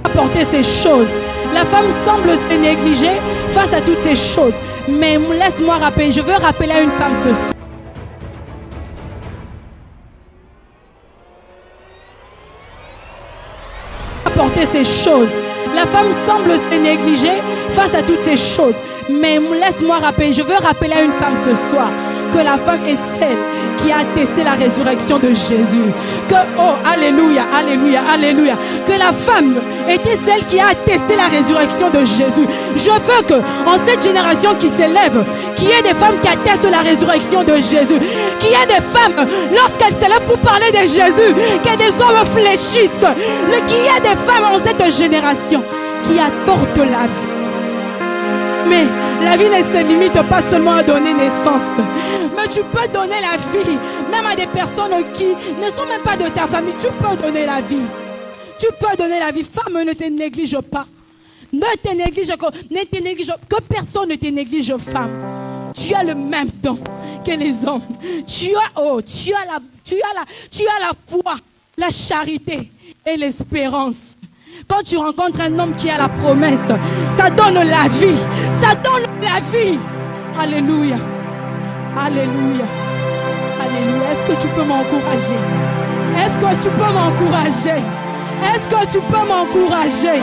apporter ces choses. La femme semble se négliger face à toutes ces choses. Mais laisse-moi rappeler, je veux rappeler à une femme ce soir. Apporter ces choses. La femme semble se négliger face à toutes ces choses. Mais laisse-moi rappeler, je veux rappeler à une femme ce soir que la femme est celle qui a attesté la résurrection de Jésus. Que, oh, alléluia, alléluia, alléluia. Que la femme était celle qui a attesté la résurrection de Jésus. Je veux que, en cette génération qui s'élève, qu'il y ait des femmes qui attestent la résurrection de Jésus. Qu'il y ait des femmes, lorsqu'elles s'élèvent pour parler de Jésus, que des hommes fléchissent. Qu'il y ait des femmes en cette génération qui apportent la vie. Mais la vie ne se limite pas seulement à donner naissance. Mais tu peux donner la vie, même à des personnes qui ne sont même pas de ta famille. Tu peux donner la vie. Tu peux donner la vie. Femme, ne te néglige pas. Ne te néglige, que personne ne te néglige, femme. Tu as le même don que les hommes. Tu as la foi, la charité et l'espérance. Quand tu rencontres un homme qui a la promesse, ça donne la vie. Ça donne la vie. Alléluia. Alléluia. Alléluia. Est-ce que tu peux m'encourager? Est-ce que tu peux m'encourager? Est-ce que tu peux m'encourager?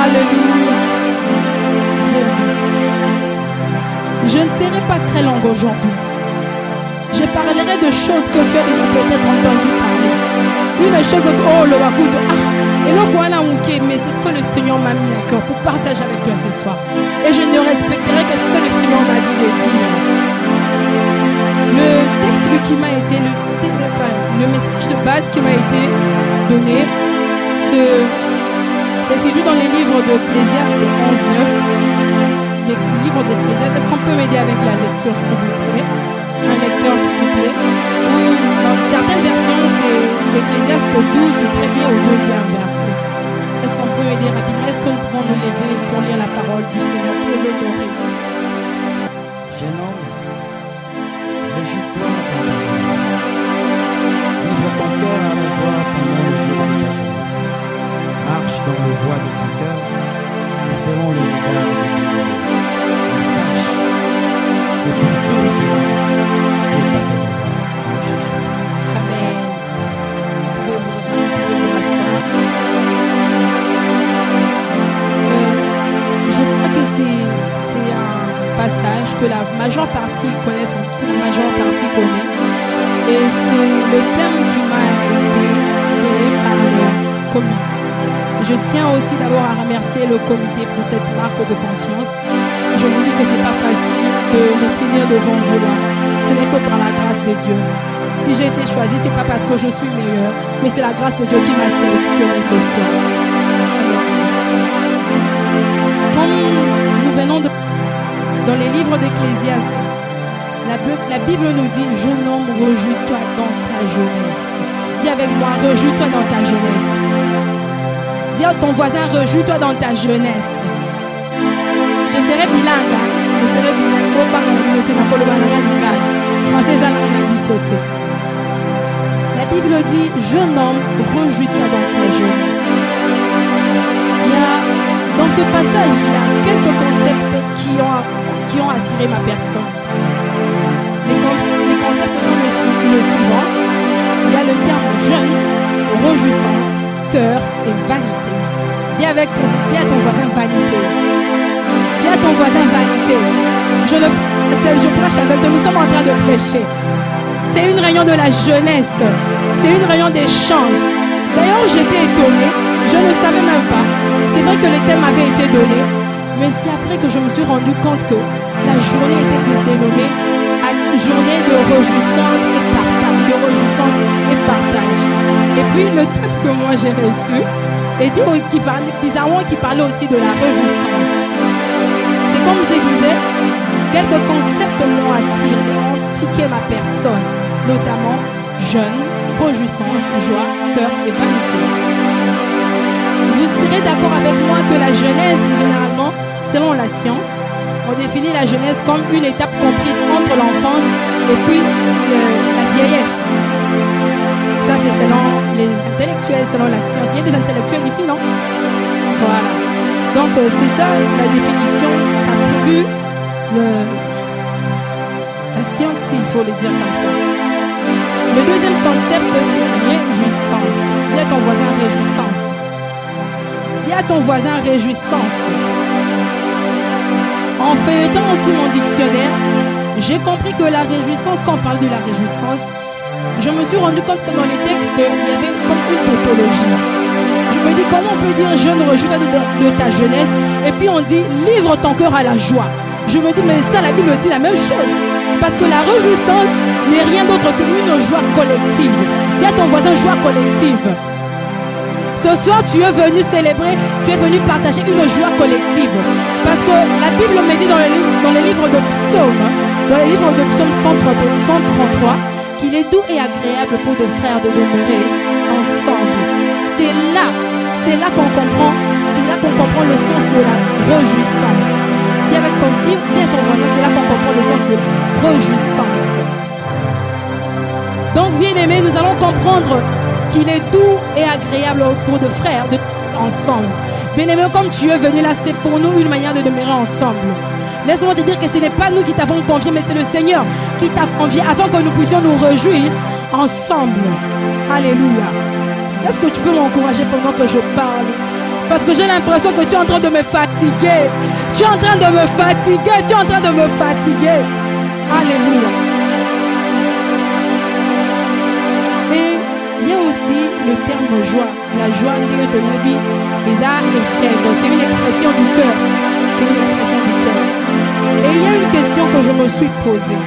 Alléluia. Jésus. Je ne serai pas très longue aujourd'hui. Je parlerai de choses que tu as déjà peut-être entendu parler. Une chose, oh le wakuto, et le quoi là, mais c'est ce que le Seigneur m'a mis à cœur pour partager avec toi ce soir. Et je ne respecterai que ce que le Seigneur m'a dit de dire. Le texte qui m'a été, le message de base qui m'a été donné, c'est situé dans les livres d'Ecclésiaste 11:9. Les livres d'Ecclésiaste. Est-ce qu'on peut m'aider avec la lecture, s'il vous plaît? Un lecteur, s'il vous plaît. Dans certaines versions, c'est l'Ecclésiaste 12, du premier au deuxième verset. Est-ce qu'on peut aider rapidement? Est-ce que nous pouvons nous lever pour lire la parole du Seigneur, pour l'honorer? Jeune homme, réjouis-toi dans ta jeunesse. Livre ton cœur à la joie pendant le jour de ta jeunesse. Marche dans le voie de ton cœur, et selon le regard de tes yeux. Mais sache que pour tout cela, Dieu t'appellera en jugement. Amen. Pouvez-vous rasseoir? Je crois que c'est un passage que la majeure partie connaît, la majeure partie connaît. Et c'est le thème qui m'a été donné par le comité. Je tiens aussi d'abord à remercier le comité pour cette marque de confiance. Je vous dis que ce n'est pas facile de me tenir devant vous là. Ce n'est que par la grâce de Dieu. Si j'ai été choisie, ce n'est pas parce que je suis meilleure, mais c'est la grâce de Dieu qui m'a sélectionnée ce soir. Alors, comme nous venons dans les livres d'Ecclésiaste, la Bible nous dit, jeune homme, réjouis-toi dans ta jeunesse. Dis avec moi, réjouis-toi dans ta jeunesse. Dis à ton voisin, réjouis-toi dans ta jeunesse. Je serai bilingue. Je serai bilingue. La Bible dit, jeune homme, réjouis-toi dans ta jeunesse. Dans ce passage, il y a quelques concepts qui ont attiré ma personne. Les concepts sont le suivant. Il y a le terme jeune, réjouissance, cœur et vanité. Dis à ton voisin vanité. Dis à ton voisin vanité. Je prêche avec toi, nous sommes en train de prêcher. C'est une réunion de la jeunesse. C'est une réunion d'échange. D'ailleurs, j'étais étonnée. Je ne savais même pas. C'est vrai que le thème avait été donné. Mais c'est après que je me suis rendu compte que la journée était dénommée journée de réjouissance et partage. De réjouissance et partage. Et puis le thème que moi j'ai reçu était bizarrement qui parlait aussi de la réjouissance. C'est comme je disais, quelques concepts m'ont attiré, ont tiqué ma personne, notamment jeûne, réjouissance, joie, cœur et vanité. Vous serez d'accord avec moi que la jeunesse, généralement, selon la science, on définit la jeunesse comme une étape comprise entre l'enfance et puis la vieillesse. Ça, c'est selon les intellectuels, selon la science. Il y a des intellectuels ici, non? Voilà. Donc, c'est ça la définition qu'attribue la science, s'il faut le dire comme ça. Le deuxième concept, c'est réjouissance. Dis à ton voisin réjouissance. Dis à ton voisin réjouissance. En feuilletant aussi mon dictionnaire, j'ai compris que la réjouissance, quand on parle de la réjouissance, je me suis rendu compte que dans les textes, il y avait comme une tautologie. Je me dis, comment on peut dire jeune, réjouis-toi de ta jeunesse, et puis on dit livre ton cœur à la joie. Je me dis, mais ça, la Bible dit la même chose. Parce que la réjouissance n'est rien d'autre qu'une joie collective. Dis à ton voisin, joie collective. Ce soir, tu es venu célébrer, tu es venu partager une joie collective. Parce que la Bible me dit dans le livre de Psaume, dans le livre de Psaume 133, qu'il est doux et agréable pour deux frères de demeurer ensemble. C'est là qu'on comprend, le sens de la réjouissance. Dis à ton voisin, c'est là qu'on comprend le sens de la réjouissance. Donc, bien aimé, nous allons comprendre qu'il est doux et agréable pour deux frères de ensemble. Bien aimé, comme tu es venu là, c'est pour nous une manière de demeurer ensemble. Laisse-moi te dire que ce n'est pas nous qui t'avons convié, mais c'est le Seigneur qui t'a convié afin que nous puissions nous réjouir ensemble. Alléluia. Est-ce que tu peux m'encourager pendant que je parle? Parce que j'ai l'impression que tu es en train de me fatiguer. Tu es en train de me fatiguer. Tu es en train de me fatiguer. Alléluia. Et il y a aussi le terme joie. La joie, c'est une expression du cœur. C'est une expression du cœur. Et il y a une question que je me suis posée.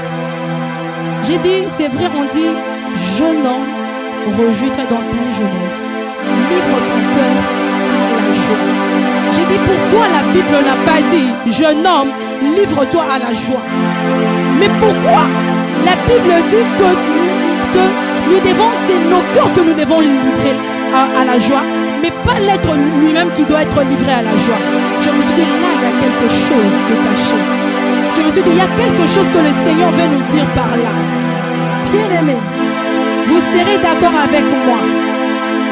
J'ai dit, c'est vrai, on dit, jeune homme, réjouis-toi dans ta jeunesse. Livre ton cœur à la joie. J'ai dit, pourquoi la Bible n'a pas dit, jeune homme, livre-toi à la joie? Mais pourquoi la Bible dit que nous devons, c'est nos cœurs que nous devons livrer à la joie, mais pas l'être lui-même qui doit être livré à la joie. Je me suis dit, là, il y a quelque chose de caché. Je me suis dit, il y a quelque chose que le Seigneur veut nous dire par là. Bien-aimés, vous serez d'accord avec moi.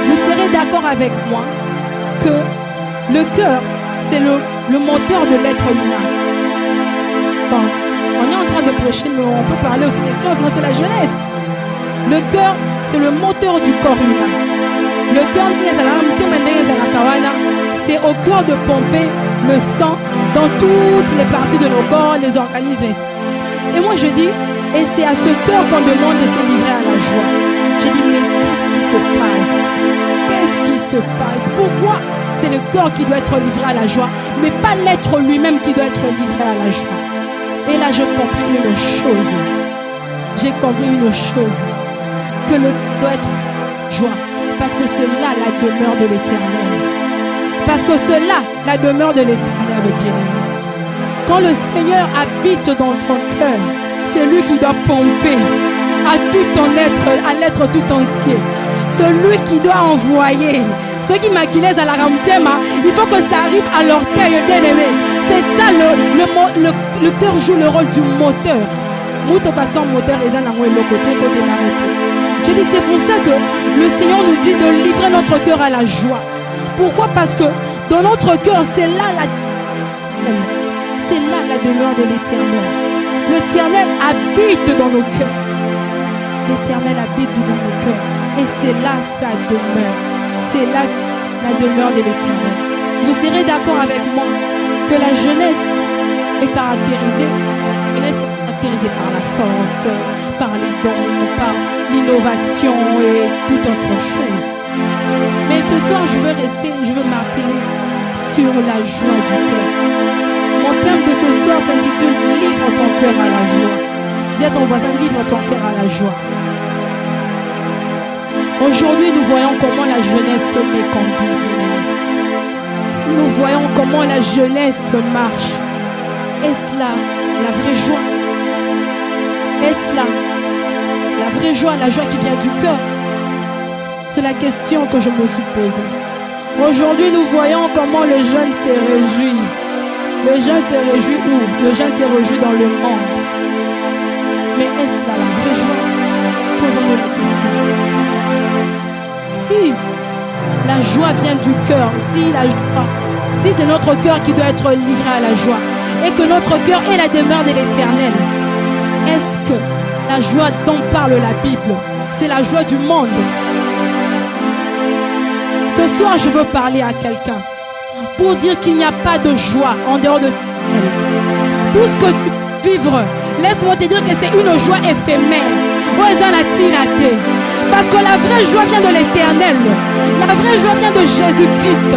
Vous serez d'accord avec moi que le cœur, c'est le moteur de l'être humain. Bon, on est en train de prêcher, mais on peut parler aussi des sciences, non, c'est la jeunesse. Le cœur, c'est le moteur du corps humain. Le cœur, c'est au cœur de pomper le sang dans toutes les parties de nos corps, les organismes. Et moi je dis, et c'est à ce cœur qu'on demande de se livrer à la joie. Je dis, mais qu'est-ce qui se passe? Qu'est-ce qui se passe? Pourquoi c'est le cœur qui doit être livré à la joie, mais pas l'être lui-même qui doit être livré à la joie? Et là, je compris une chose. J'ai compris une chose. Que le doit être joie. Parce que c'est là la demeure de l'Éternel. Parce que c'est là la demeure de l'Éternel, bien-aimé. Quand le Seigneur habite dans ton cœur, c'est lui qui doit pomper à tout ton être, à l'être tout entier. Celui qui doit envoyer. Ceux qui maquillent à la ramtema, il faut que ça arrive à l'orteil, bien-aimé. C'est ça, le cœur joue le rôle du moteur. Moteur, je dis, c'est pour ça que le Seigneur nous dit de livrer notre cœur à la joie. Pourquoi? Parce que dans notre cœur, c'est là la demeure de l'Éternel. L'Éternel habite dans nos cœurs. L'Éternel habite dans nos cœurs. Et c'est là sa demeure. C'est là la demeure de l'Éternel. Vous serez d'accord avec moi que la jeunesse est caractérisée par la force, par les dons, par l'innovation et toute autre chose. Mais ce soir, je veux m'atteler sur la joie du cœur. Mon thème de ce soir s'intitule « Livre ton cœur à la joie ». Dis à ton voisin, livre ton cœur à la joie. Aujourd'hui, nous voyons comment la jeunesse se méconduit. Nous voyons comment la jeunesse marche. Est-ce là la vraie joie? Est-ce là la vraie joie, la joie qui vient du cœur? C'est la question que je me suis posée. Aujourd'hui, nous voyons comment le jeune s'est réjoui. Le jeune s'est réjoui où? Le jeune s'est réjoui dans le monde. Mais est-ce là la vraie joie? Posons-nous la question. Si la joie vient du cœur, si la joie si c'est notre cœur qui doit être livré à la joie et que notre cœur est la demeure de l'Éternel, est-ce que la joie dont parle la Bible, c'est la joie du monde? Ce soir, je veux parler à quelqu'un pour dire qu'il n'y a pas de joie en dehors de l'Éternel. Tout ce que tu peux vivre, laisse-moi te dire que c'est une joie éphémère. Parce que la vraie joie vient de l'Éternel. La vraie joie vient de Jésus-Christ.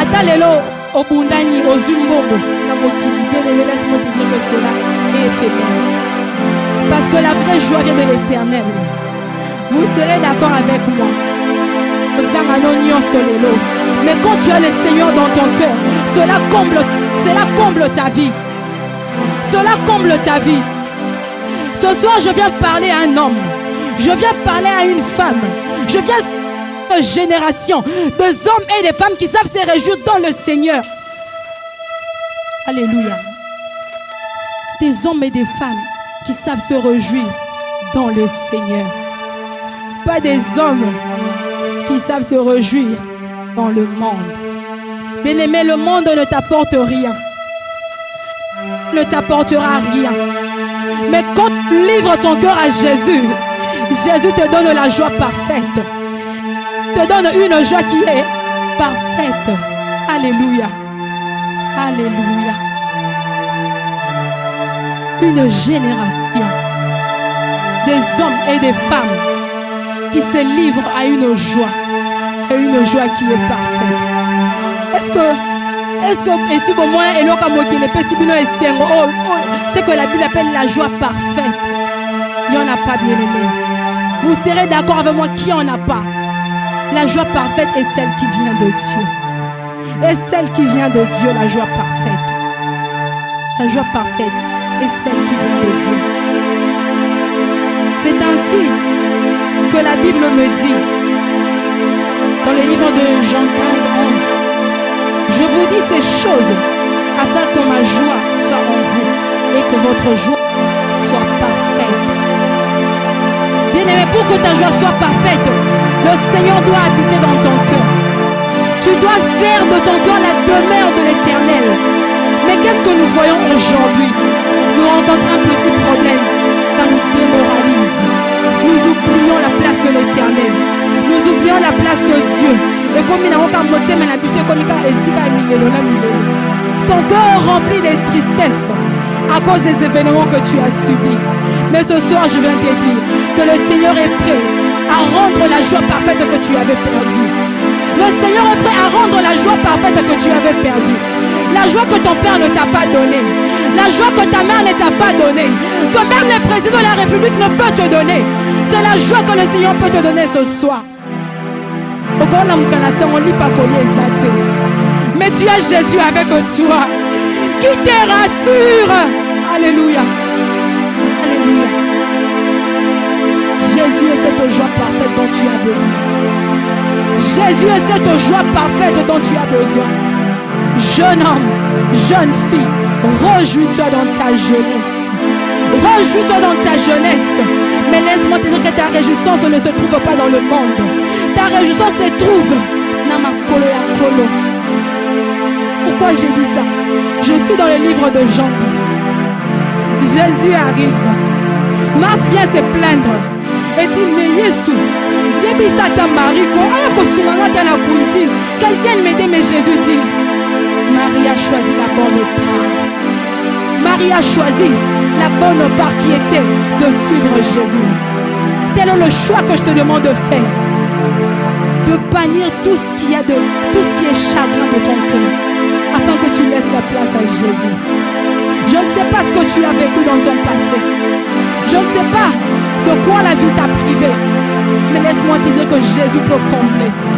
Atalelo obundani ozumbobo. Laisse-moi te dire que cela est éphémère. Parce que la vraie joie vient de l'Éternel. Vous serez d'accord avec moi. Mais quand tu as le Seigneur dans ton cœur, cela comble ta vie. Cela comble ta vie. Ce soir, je viens parler à un homme. Je viens parler à une femme. Je viens à une génération de hommes et de femmes qui savent se réjouir dans le Seigneur. Alléluia. Des hommes et des femmes qui savent se réjouir dans le Seigneur. Pas des hommes qui savent se réjouir dans le monde. Bien-aimé, le monde ne t'apporte rien. Ne t'apportera rien. Mais quand tu livres ton cœur à Jésus, Jésus te donne la joie parfaite. Te donne une joie qui est parfaite. Alléluia. Alléluia. Une génération des hommes et des femmes qui se livrent à une joie. Et une joie qui est parfaite. Est-ce que et si au moins c'est que la Bible appelle la joie parfaite? Il n'y en a pas, bien aimé. Vous serez d'accord avec moi qu'il n'y en a pas. La joie parfaite est celle qui vient de Dieu. Et celle qui vient de Dieu, la joie parfaite. La joie parfaite est celle qui vient de Dieu. C'est ainsi que la Bible me dit dans le livre de Jean 15, 11. Je vous dis ces choses afin que ma joie soit en vous et que votre joie soit parfaite. Bien-aimé, pour que ta joie soit parfaite, le Seigneur doit habiter dans ton cœur. Tu dois faire de ton cœur la demeure de l'Éternel. Mais qu'est-ce que nous voyons aujourd'hui? Nous rencontrons un petit problème. Ça nous démoralise. Nous oublions la place de l'Éternel. Nous oublions la place de Dieu. Et comme il n'a aucun moté, mais la buffet comme il a ton cœur rempli de tristesse à cause des événements que tu as subis. Mais ce soir, je viens te dire que le Seigneur est prêt à rendre la joie parfaite que tu avais perdue. Le Seigneur est prêt à rendre la joie parfaite que tu avais perdue. La joie que ton père ne t'a pas donnée. La joie que ta mère ne t'a pas donnée. Que même le président de la République ne peut te donner. C'est la joie que le Seigneur peut te donner ce soir. Mais tu as Jésus avec toi qui te rassure. Alléluia. Alléluia. Jésus est cette joie parfaite dont tu as besoin. Jésus est cette joie parfaite dont tu as besoin. Jeune homme, jeune fille, réjouis-toi dans ta jeunesse. Réjouis-toi dans ta jeunesse. Mais laisse-moi te dire que ta réjouissance ne se trouve pas dans le monde. Ta réjouissance se trouve dans ma kolo ya kolo. Pourquoi j'ai dit ça? Je suis dans le livre de Jean 10. Jésus arrive. Marthe vient se plaindre et dit, mais Jésus, yebisa ta mariko, aya kosumanga na cuisine. Quelqu'un m'aide, mais Jésus dit, Marie a choisi la bonne part. Marie a choisi la bonne part qui était de suivre Jésus. Tel est le choix que je te demande de faire. De bannir tout ce qui est chagrin de ton cœur, afin que tu laisses la place à Jésus. Je ne sais pas ce que tu as vécu dans ton passé. Je ne sais pas de quoi la vie t'a privé. Mais laisse-moi te dire que Jésus peut combler ça.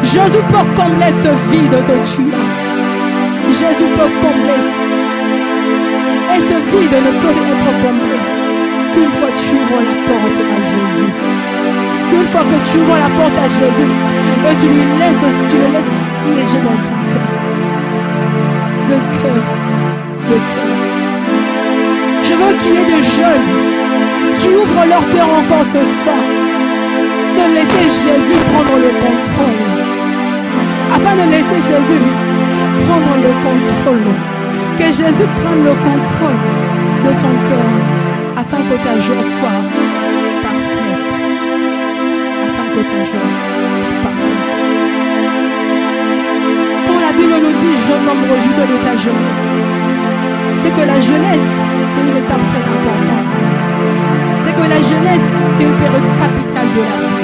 Jésus peut combler ce vide que tu as. Jésus peut combler ça. Et ce vide ne peut être comblé qu'une fois tu ouvres la porte à Jésus. Qu'une fois que tu ouvres la porte à Jésus et tu le laisses siéger dans ton cœur. Le cœur. Je veux qu'il y ait des jeunes qui ouvrent leur cœur encore ce soir. De laisser Jésus prendre le contrôle. laisser Jésus prendre le contrôle. Que Jésus prenne le contrôle de ton cœur afin que ta joie soit parfaite. Afin que ta joie soit parfaite. Quand la Bible nous dit jeune homme, réjouis-toi de ta jeunesse, c'est que la jeunesse, c'est une étape très importante. C'est que la jeunesse, c'est une période capitale de la vie.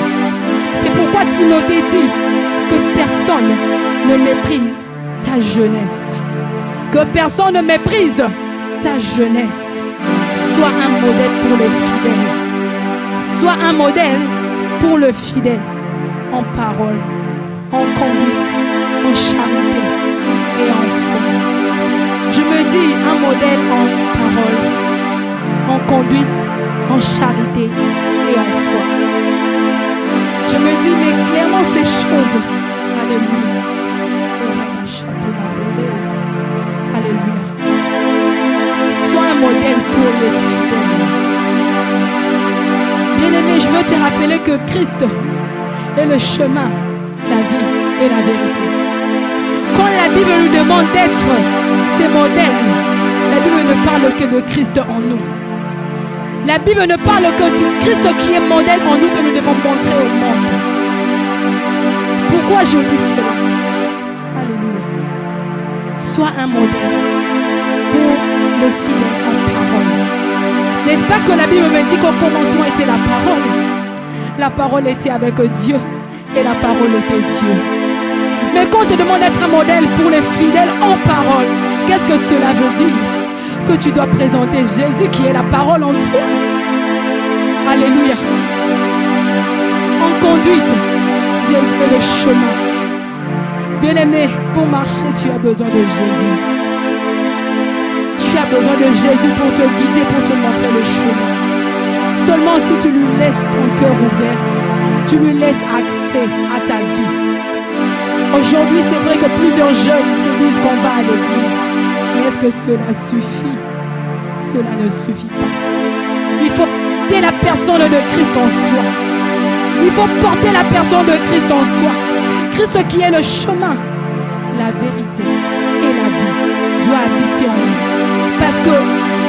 C'est pourquoi Timothée dit que personne ne méprise ta jeunesse. Que personne ne méprise ta jeunesse. Sois un modèle pour le fidèle. Sois un modèle pour le fidèle. En parole, en conduite, en charité et en foi. Je me dis un modèle en parole, en conduite, en charité et en foi. Je me dis, mais clairement ces choses. Alléluia. Alléluia. Sois un modèle pour les fidèles. Bien-aimé, je veux te rappeler que Christ est le chemin, la vie et la vérité. Quand la Bible nous demande d'être ces modèles, la Bible ne parle que de Christ en nous. La Bible ne parle que du Christ qui est modèle en nous que nous devons montrer au monde. Pourquoi je dis cela? Alléluia. Sois un modèle pour le fidèle en parole. N'est-ce pas que la Bible me dit qu'au commencement était la parole? La parole était avec Dieu et la parole était Dieu. Mais quand on te demande d'être un modèle pour les fidèles en parole, qu'est-ce que cela veut dire? Que tu dois présenter Jésus qui est la parole en toi. Alléluia. En conduite, Jésus est le chemin. Bien-aimé, pour marcher, tu as besoin de Jésus. Tu as besoin de Jésus pour te guider, pour te montrer le chemin. Seulement si tu lui laisses ton cœur ouvert, tu lui laisses accès à ta vie. Aujourd'hui, c'est vrai que plusieurs jeunes se disent qu'on va à l'église. Mais est-ce que cela suffit? Cela ne suffit pas. Il faut porter la personne de Christ en soi. Il faut porter la personne de Christ en soi. Christ qui est le chemin, la vérité et la vie doit habiter en nous. Parce que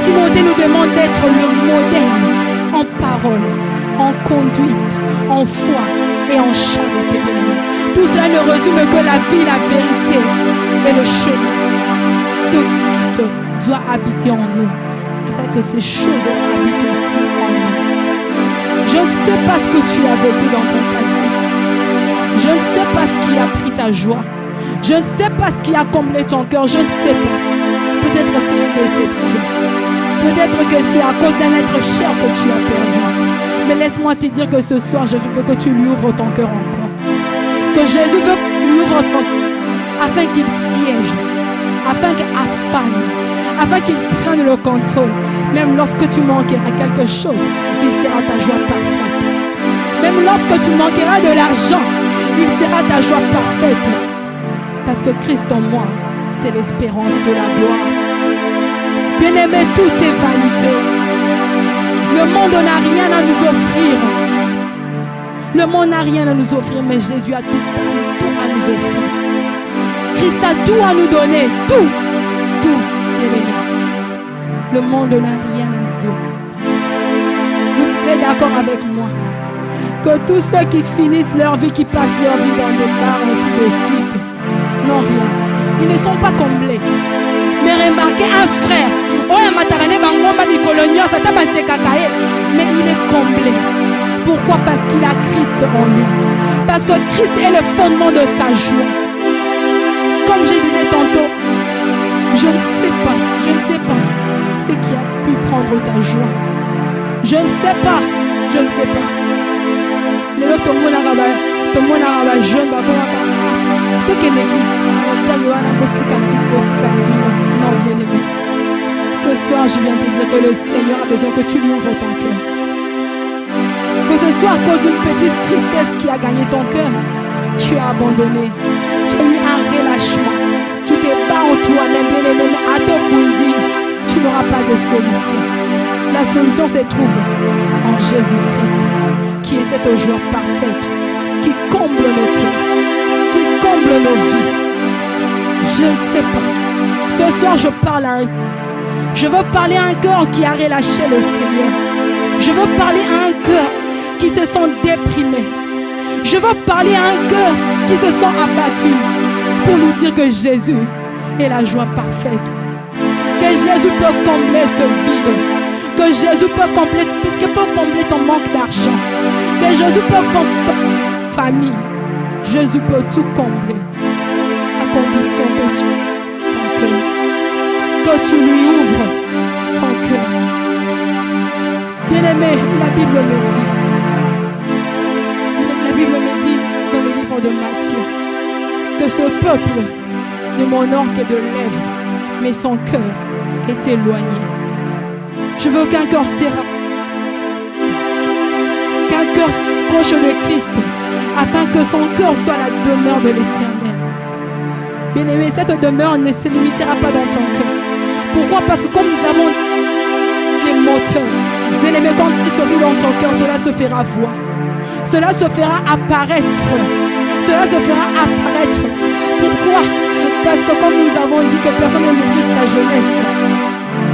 Timothée nous demande d'être le modèle en parole, en conduite, en foi et en charité. Tout cela ne résume que la vie, la vérité et le chemin que Christ doit habiter en nous, afin que ces choses habitent aussi en nous. Je ne sais pas ce que tu as vécu dans ton passé. Je ne sais pas ce qui a pris ta joie. Je ne sais pas ce qui a comblé ton cœur. Je ne sais pas. Peut-être que c'est une déception. Peut-être que c'est à cause d'un être cher que tu as perdu. Mais laisse-moi te dire que ce soir, Jésus veut que tu lui ouvres ton cœur encore. Que Jésus veut que tu lui ouvres ton cœur afin qu'il siège, afin qu'il affane, afin qu'il prenne le contrôle. Même lorsque tu manqueras quelque chose, il sera ta joie parfaite. Même lorsque tu manqueras de l'argent, il sera ta joie parfaite. Parce que Christ en moi, c'est l'espérance de la gloire. Bien-aimé, tout est vanité. Le monde n'a rien à nous offrir. Le monde n'a rien à nous offrir, mais Jésus a tout à nous offrir. Christ a tout à nous donner. Tout, bien-aimé. Le monde n'a rien à nous donner. Vous serez d'accord avec moi que tous ceux qui finissent leur vie, qui passent leur vie dans des bars, ainsi de suite, n'ont rien. Ils ne sont pas comblés. Mais remarquez un frère, mais il est comblé. Pourquoi? Parce qu'il a Christ en lui. Parce que Christ est le fondement de sa joie. Comme je disais tantôt, je ne sais pas ce qui a pu prendre ta joie. Je ne sais pas. Les autres, tout le monde a jeune, tout est l'église. Non, bien aimé. Ce soir, je viens te dire que le Seigneur a besoin que tu lui ouvres ton cœur. Que ce soit à cause d'une petite tristesse qui a gagné ton cœur, tu as abandonné. Tu as eu un relâchement. Tu t'es bas en toi-même, bien aimé, mais à ton bundi, tu n'auras pas de solution. La solution se trouve en Jésus-Christ, qui est cette joie parfaite, qui comble nos cœurs, qui comble nos vies. Je ne sais pas. Ce soir, je parle à un cœur. Je veux parler à un cœur qui a relâché le Seigneur. Je veux parler à un cœur qui se sent déprimé. Je veux parler à un cœur qui se sent abattu pour nous dire que Jésus est la joie parfaite. Que Jésus peut combler ce vide. Que Jésus peut combler ton manque d'argent. Que Jésus peut combler ta famille. Jésus peut tout combler à condition que tu ton cœur. Que tu lui ouvres ton cœur. Bien-aimé, la Bible me dit dans le livre de Matthieu que ce peuple ne m'honore que de lèvres, mais son cœur est éloigné. Je veux qu'un cœur s'approche de Christ, afin que son cœur soit la demeure de l'Éternel. Bien-aimé, cette demeure ne se limitera pas dans ton cœur. Pourquoi? Parce que comme nous avons les moteurs, bien-aimé, quand Christ vit dans ton cœur, cela se fera voir. Cela se fera apparaître. Cela se fera apparaître. Pourquoi? Parce que comme nous avons dit que personne ne brise ta jeunesse,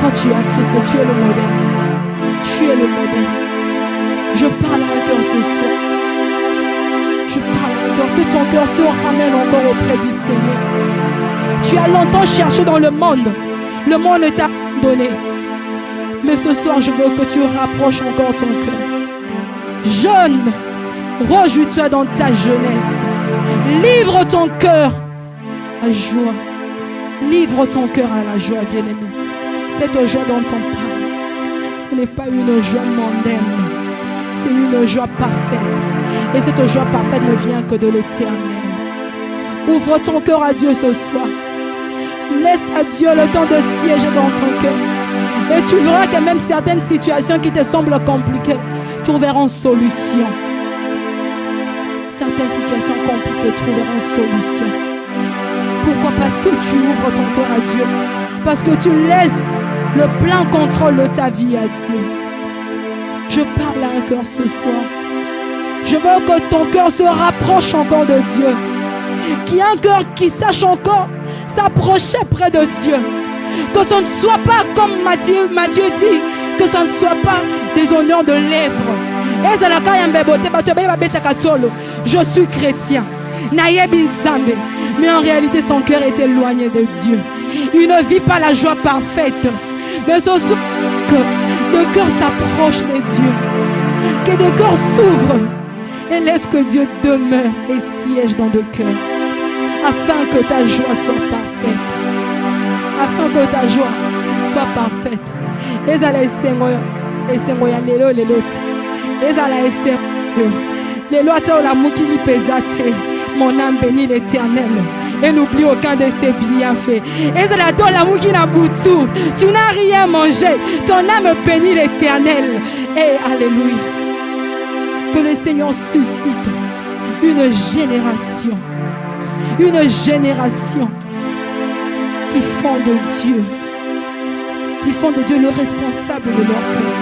quand tu es à Christ, tu es le modèle. Tu es le modèle. Je parle à un cœur ce soir. Je parle à un cœur. Que ton cœur se ramène encore auprès du Seigneur. Tu as longtemps cherché dans le monde. Le monde t'a donné. Mais ce soir, je veux que tu rapproches encore ton cœur. Jeune, rejouis-toi dans ta jeunesse. Livre ton cœur à la joie. Livre ton cœur à la joie, bien-aimé. Cette joie dont on parle, ce n'est pas une joie mondaine. C'est une joie parfaite. Et cette joie parfaite ne vient que de l'Éternel. Ouvre ton cœur à Dieu ce soir. Laisse à Dieu le temps de siéger dans ton cœur. Et tu verras que même certaines situations qui te semblent compliquées trouveront solution. Certaines situations compliquées trouveront solution. Pourquoi? Parce que tu ouvres ton cœur à Dieu. Parce que tu laisses le plein contrôle de ta vie à Dieu. Je parle à un cœur ce soir. Je veux que ton cœur se rapproche encore de Dieu. Qu'il y ait un cœur qui sache encore s'approcher près de Dieu. Que ce ne soit pas comme Matthieu dit, que ce ne soit pas des honneurs de lèvres. Je suis chrétien. Mais en réalité, son cœur est éloigné de Dieu. Il ne vit pas la joie parfaite. Mais ce soir, que le cœur s'approche de Dieu. Que le cœur s'ouvre et laisse que Dieu demeure et siège dans le cœur. Afin que ta joie soit parfaite. Afin que ta joie soit parfaite. Ezala esengo ya lelo leloti. Ezala esengo. Lelo ata la mukili pesate. Mon âme bénit l'Éternel et n'oublie aucun de ses bienfaits. Ezala to la mukili na butu. Tu n'as rien mangé. Ton âme bénit l'Éternel. Et alléluia. Que le Seigneur suscite une génération qui font de Dieu le responsable de leur cœur.